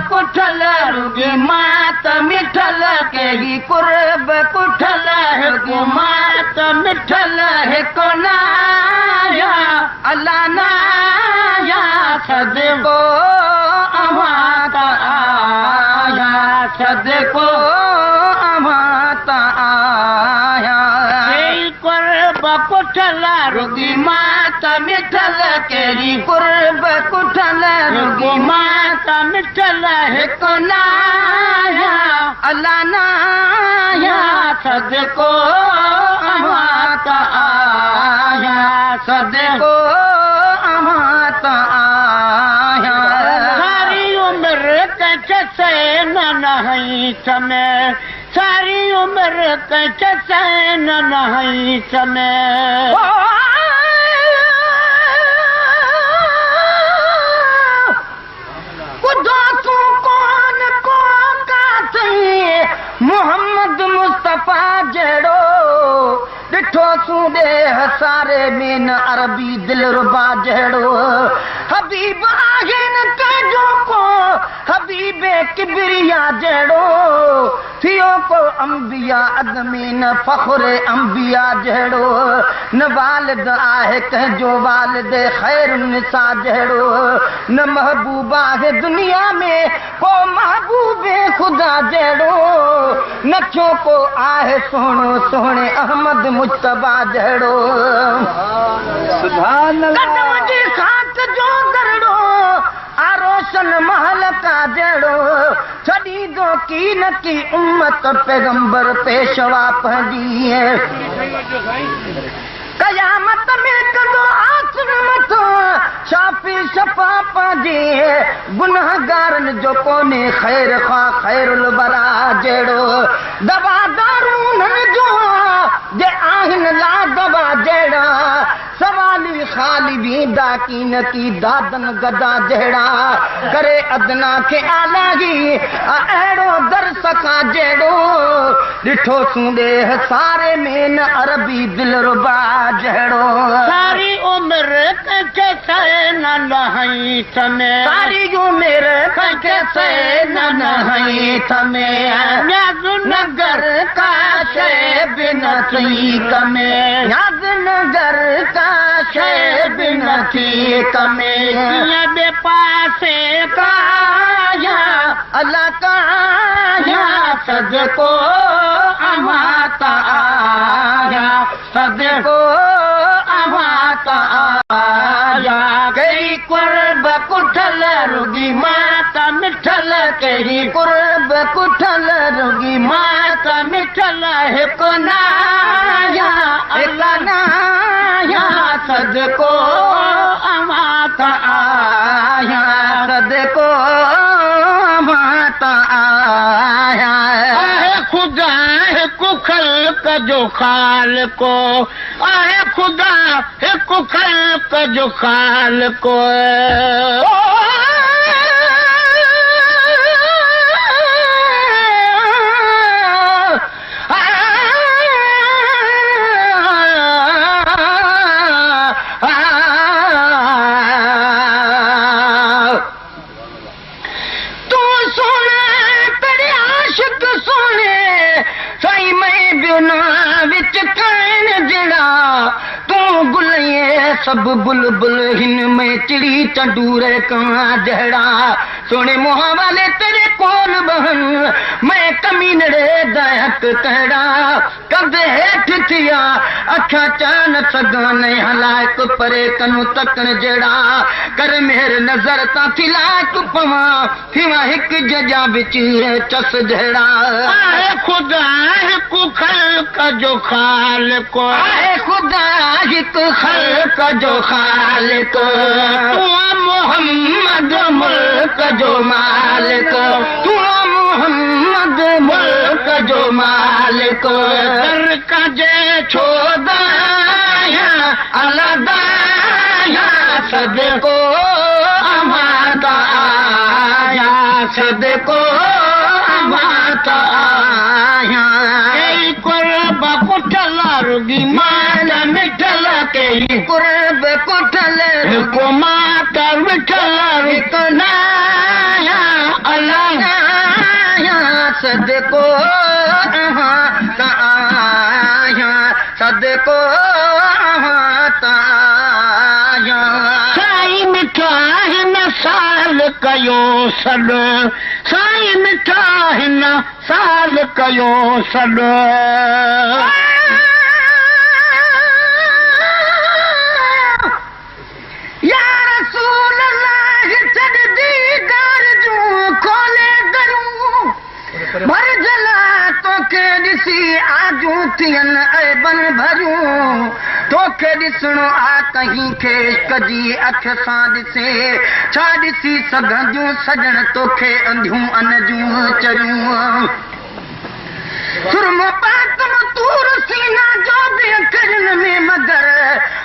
कुठल रुगी मात मिठल कही कुर्ब कुठल मात मिठल है कोनाया अल्लाह नाया सदको अमाता आया सदको अमाता आया कुर्ब कुठल रुगी मात मिठल कही कुर्ब कुठल रुगी मात मिठल है कोनाया अल्लाह नाया सदको अमाता आया सदको अमाता आया सारी उम्र कचसे नहीं समय सारी उम्र कचसे नहीं समय मोहम्मद मुस्तफा जड़ो ॾिठो सूदे हसारे में न अरबी दिल रुबा जड़ो हबीब आहिन कजो को हबीबे किबरिया जड़ो थियो को अंबिया अदमी न फखरे अंबिया जड़ो न वालिद आहे कजो वालिद खैर निसा जड़ो न महबूबा है दुनिया में को महबूबे खुदा जड़ो नचो को आहे सोनो सोने अहमद मुस्तफा जड़ो सुभान अल्लाह कदम जी खात जो गरड़ो आरोशन महल का जड़ो छड़ी दो की न की उम्मत पैगंबर पेशवा पड़ी है कयामत में कदो आसन मथो शाफी शफा पाजे गुनाहगारन जो कोने खैर खा खैरुल बरा जड़ो दवा दारू न जो जे आहिन ला दवा जड़ा सवाली खाली भी दाकी न की दादन गदा जड़ा करे अदना के आलागी अड़ो दर सका जड़ो ॾिठो सूंदे सारे में न अरबी दिल रुबा जड़ो सारी उम्र कचसे नहीं समय सारी उम्र कचसे नहीं समय नगर का शे बिना थी कमे नगर का शे बिना थी कमे बे पासे काया अल्लाह काया सदको अमाता आया सदको अमाता आया कई कुर्ब कुठल रुगी माता मिठल कई कुर्ब कुठल रुगी माता मिठल है कोनाया अल्लाह नाया सदको अमाता आया सदको अमाता आया खुदा है कुखल का जो खाल को आए खुदा है कुखल का जो खाल को सब बुलबुल हिन में चिड़ी चंडूरे कहाँ जड़ा सोने मुहा वाले तेरे कौन बहन मैं कमीनड़े दहक कहड़ा कदे हेठ थिया अखा चान सगाने हलायक परे कनु तकन जड़ा कर मेर नजर ता थिलाक पवा थिवा हिक जजा बिच चस जड़ा आए खुदा हिक खल्क जो खालिक आए खुदा हिक खल्क जो खालिक तू मोहम्मद मुल्क जो मालिक तू मोहम्मद मुल्क जो मालिक दर का जे छोदाया अल्लाह सदको अमाता आया सदको अमाता आया कुर्ब कुठल रुगी माल मिठल के कुर्ब कुठल को माता मिठल नाया अल्लाह सदको ताया सदको ताया साईं मिठा हिन साल कयो सॾु साईं मिठा हिन साल कयो सॾु भर जला तोखे ॾिसी आजू थियन ऐबन भरियूं तोखे ॾिसणो आ कंहिंखे कजी अख सां ॾिसे छा ॾिसी सघंदियूं सजण तोखे अंधियूं अन जूं चरियूं सुरमो पातम तूर सीना जो बि अखरन में मगर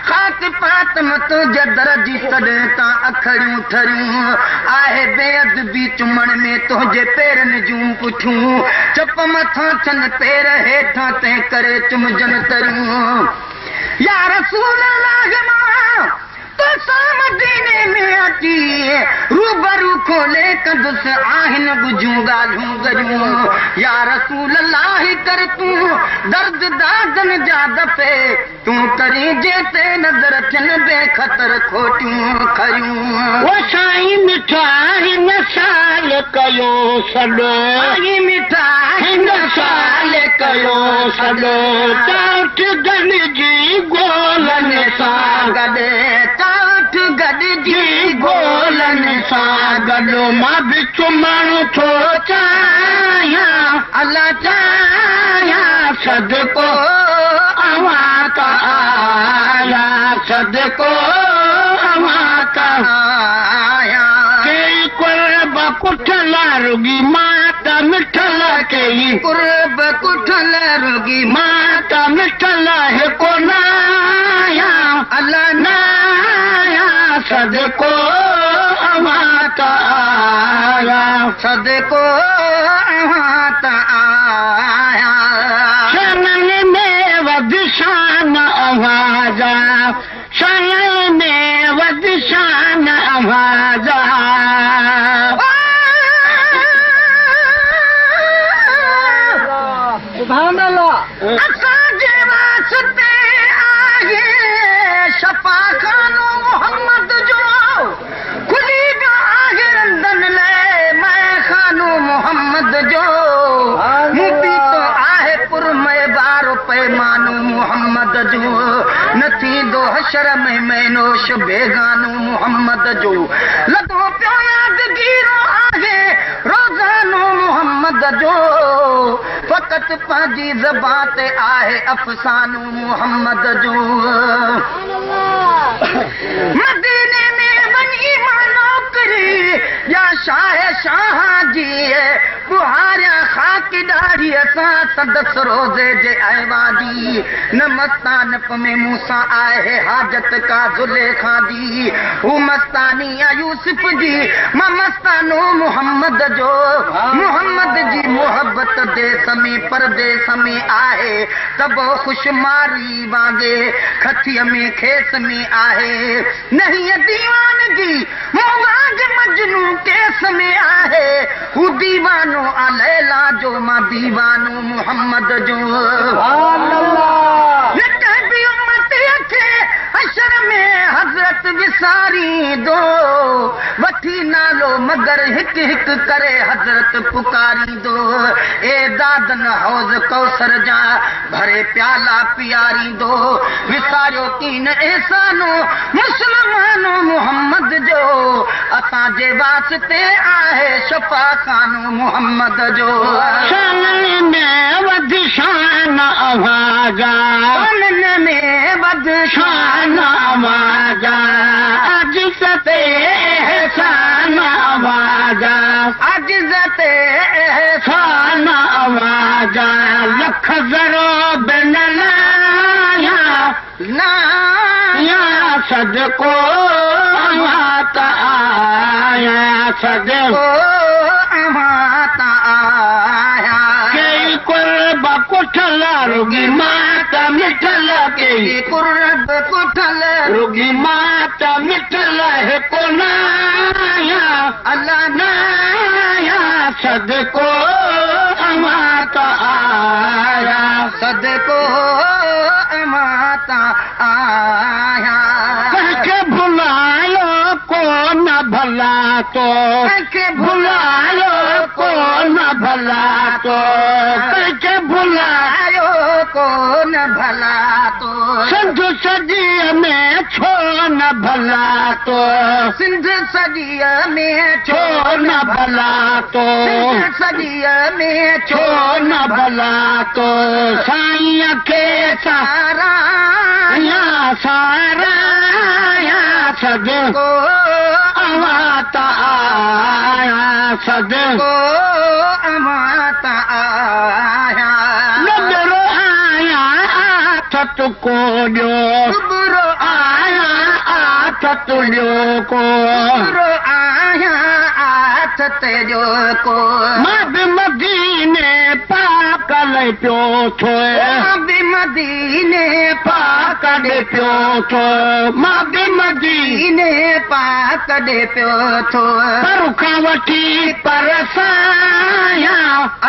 खाक पातम तुंहिंजे दर जी सॾे तां अखड़ियूं ठरियूं आहे बेअदबी चुमण में तुंहिंजे पेरनि जूं पुठियूं चप मथां थियनि पेर हेठां तंहिं करे चुमजन तरियूं या रसूल अल्लाह तोसां मदीने में अची रूबरू खोले कंदुसि आहिनि गुझूं ॻाल्हियूं गरियूं या रसूल अल्लाह कर तूं दर्द दादन जा दफ़े तूं करी जेते नज़र थियनि बेख़तर खोटियूं खरियूं ओ साईं मिठा हिन साल कयो सॾु साईं मिठा हिन साल कयो सॾु चाट गॾिजी गोलनि सां गॾु चाट गॾिजी गोलनि सां गॾु मां बि चुमण थो चाहियां अलाह चाहियां सदको अवां त आया सदको अवां त आया कई कुर्ब कुठल रुगी माता मिठल कई कुर्ब कुठल रुगी माता मिठल है को नाया अल्लाह नाया सदको अवां त आया सदको अवां त आया शनन में वध शान अवाजा शनन में वध शान अवाजा सुभान अल्लाह असांजे वास्ते आहे शफा खानो मोहम्मद जो खुली जो आहे रंदन लाइ मैं खानो मोहम्मद जो मुबी तो आहे पुरमय बारो पैमानो मोहम्मद जो न थींदो हशर में मैनोश बेगानो मोहम्मद जो लॻो पियो यादगीरो आहे रोज़ानो मोहम्मद जो फ़क़त पंहिंजी ज़बान ते आहे अफ़सानो मोहम्मद जो मदीने में वञी मां नौकरी या शाह शाह जी बुहारिया ख़ाकी ॾाढ़ीअ सां सदस रोज़े जे अहवादी न मस्तानप में मूंसां आहे हाजत का ज़ुलेखा जी हू मस्तानी यूसुफ जी मां मस्तानो मोहम्मद जो मोहम्मद जी मोहब्बत देस में परदेस में आहे तब खुशमारी वांगे खतीअ में खेस में आहे नहीं दीवानगी मोहबाज मजनू केस में आहे हू दीवानो आ लैला जो मां दीवानो मोहम्मद जो हशर में हज़रत विसारी दो वठी नालो मगर हिक हिक करे हज़रत पुकारी दो ए दादन हौज कौसर जा भरे प्याला पियारी दो विसारियो कीन एहसानो मुसलमानो मोहम्मद जो असांजे वास्ते आहे शफा खानो मोहम्मद जो शान में वध शान आवाजा शान में वध शान आवाजा अज सते एहसान आवाजा अज सते एहसान आवाजा लख ज़रो बिन लाया नाया सदको अवां त आया सदको अवां त आया कई कुर्ब कुठल रुगी माता मिठल कई कुर्ब कुठल रुगी माता मिठल है को नाया अल्लाह नाया सदको अमाता आया सदको अमाता आया कहके भुलायो को न भला तो कहके भुलायो को न भला तो कहके भुलायो को न भला तो सिंध सदी में छो न भला तो सिंध सदी में छो न भला तो सदी में छो न भला तो साईं के सारा या सारा या सदको अमाता आया सदको अमाता आया नबरो आया आथत को ॾियो नबरो आया आथत ॾियो को नबरो आया आथत ॾियो को मां बि मदीने पाकल पियो थो मां बि मदीने पाकल पियो थो मां बि मदीने पाकल पियो थो परुखा वठी परसाया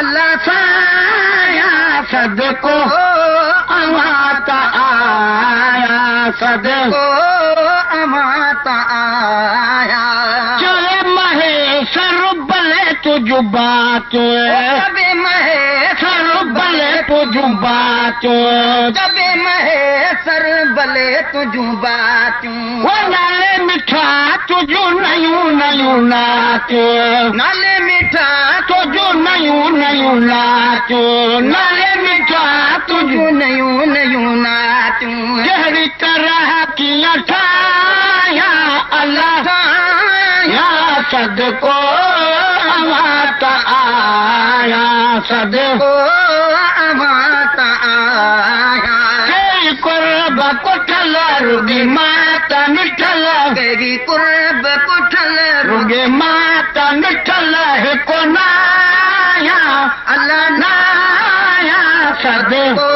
अल्लाह साया सदको अमाता आया सदको अमाता आया चले महेश्वर भले तुझ बात जबे महेश्वर भले तुझ बात जबे महेश्वर भले तुझ बात वो नाले मिठा तुझ नयूं नयूं नाच नाले मिठा तुझ नयूं नयूं नाच नाले मिठा तुझ नयूं नयूं नाच जहिड़ी तरह कीअं ठाहिया अल्लाह या सदको अमाता आया सदको अमाता आया कई कुर्ब कुठल रुगी माता निठल कई कुर्ब कुठल रुगी माता निठल हिकु नाया अल्लाह नाया सदको